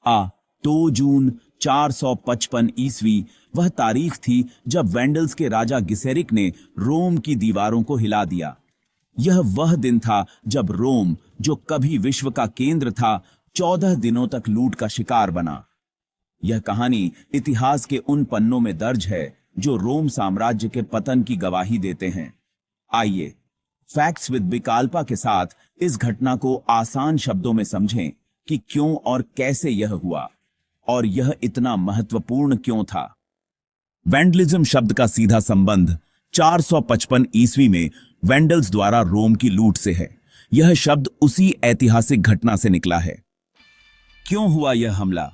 आ 2 जून 455 ईस्वी वह तारीख थी जब वेंडल्स के राजा गिसेरिक ने रोम की दीवारों को हिला दिया। यह वह दिन था जब रोम, जो कभी विश्व का केंद्र था, 14 दिनों तक लूट का शिकार बना। यह कहानी इतिहास के उन पन्नों में दर्ज है जो रोम साम्राज्य के पतन की गवाही देते हैं। आइए फैक्ट्स विद विकाल्पा के साथ इस घटना को आसान शब्दों में समझें कि क्यों और कैसे यह हुआ और यह इतना महत्वपूर्ण क्यों था। वेंडलिज्म शब्द का सीधा संबंध 455 ईस्वी में वेंडल्स द्वारा रोम की लूट से है। यह शब्द उसी ऐतिहासिक घटना से निकला है। क्यों हुआ यह हमला?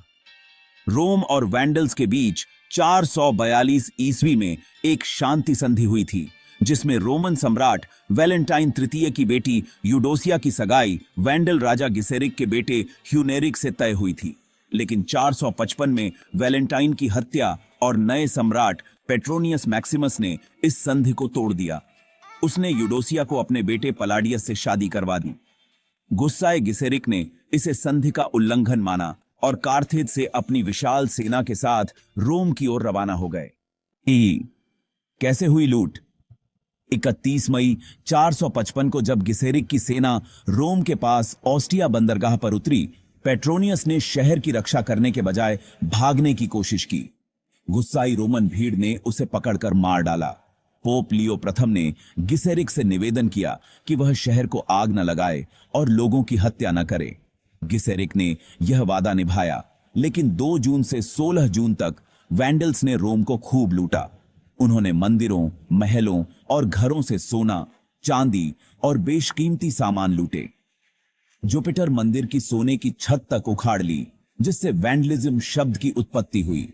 रोम और वेंडल्स के बीच 442 ईस्वी में एक शांति संधि हुई थी, जिसमें रोमन सम्राट वैलेंटाइन तृतीय की बेटी यूडोसिया की सगाई वेंडल राजा गिसेरिक के बेटे ह्यूनेरिक से तय हुई थी। लेकिन 455 में वैलेंटाइन की हत्या और नए सम्राट पेट्रोनियस मैक्सिमस ने इस संधि को तोड़ दिया। उसने यूडोसिया को अपने बेटे पलाडियस से शादी करवा दी। गुस्साए गिसेरिक ने इसे संधि का उल्लंघन माना और कार्थेज से अपनी विशाल सेना के साथ रोम की ओर रवाना हो गए। कैसे हुई लूट? 31 मई 455 को जब गिसेरिक की सेना रोम के पास ओस्टिया बंदरगाह पर उतरी, पेट्रोनियस ने शहर की रक्षा करने के बजाय भागने की कोशिश की। गुस्साई रोमन भीड़ ने उसे पकड़कर मार डाला। पोप लियो प्रथम ने गिसेरिक से निवेदन किया कि वह शहर को आग न लगाए और लोगों की हत्या न करे। गिसेरिक ने यह वादा निभाया, लेकिन 2 जून से 16 जून तक वैंडल्स ने रोम को खूब लूटा। उन्होंने मंदिरों, महलों और घरों से सोना, चांदी और बेशकीमती सामान लूटे। जुपिटर मंदिर की सोने की छत तक उखाड़ ली, जिससे वैंडलिज्म शब्द की उत्पत्ति हुई।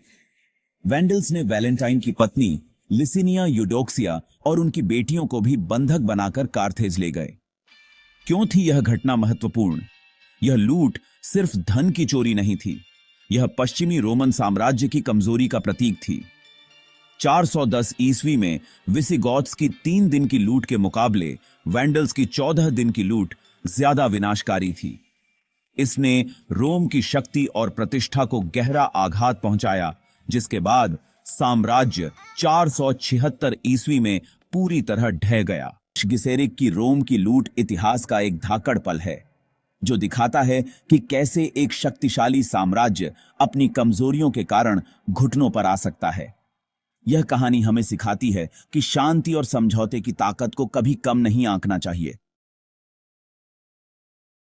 वैंडल्स ने वैलेंटाइन की पत्नी लिसिनिया यूडोक्सिया और उनकी बेटियों को भी बंधक बनाकर कार्थेज ले गए। क्यों थी यह घटना महत्वपूर्ण? यह लूट सिर्फ धन की चोरी नहीं थी, यह पश्चिमी रोमन साम्राज्य की कमजोरी का प्रतीक थी। 410 ईस्वी में विसिगॉथ्स की 3 दिन की लूट के मुकाबले वैंडल्स की 14 दिन की लूट ज्यादा विनाशकारी थी। इसने रोम की शक्ति और प्रतिष्ठा को गहरा आघात पहुंचाया, जिसके बाद साम्राज्य 476 ईस्वी में पूरी तरह ढह गया। गिसेरिक की रोम की लूट इतिहास का एक धाकड़ पल है, जो दिखाता है कि कैसे एक शक्तिशाली साम्राज्य अपनी कमजोरियों के कारण घुटनों पर आ सकता है। यह कहानी हमें सिखाती है कि शांति और समझौते की ताकत को कभी कम नहीं आंकना चाहिए।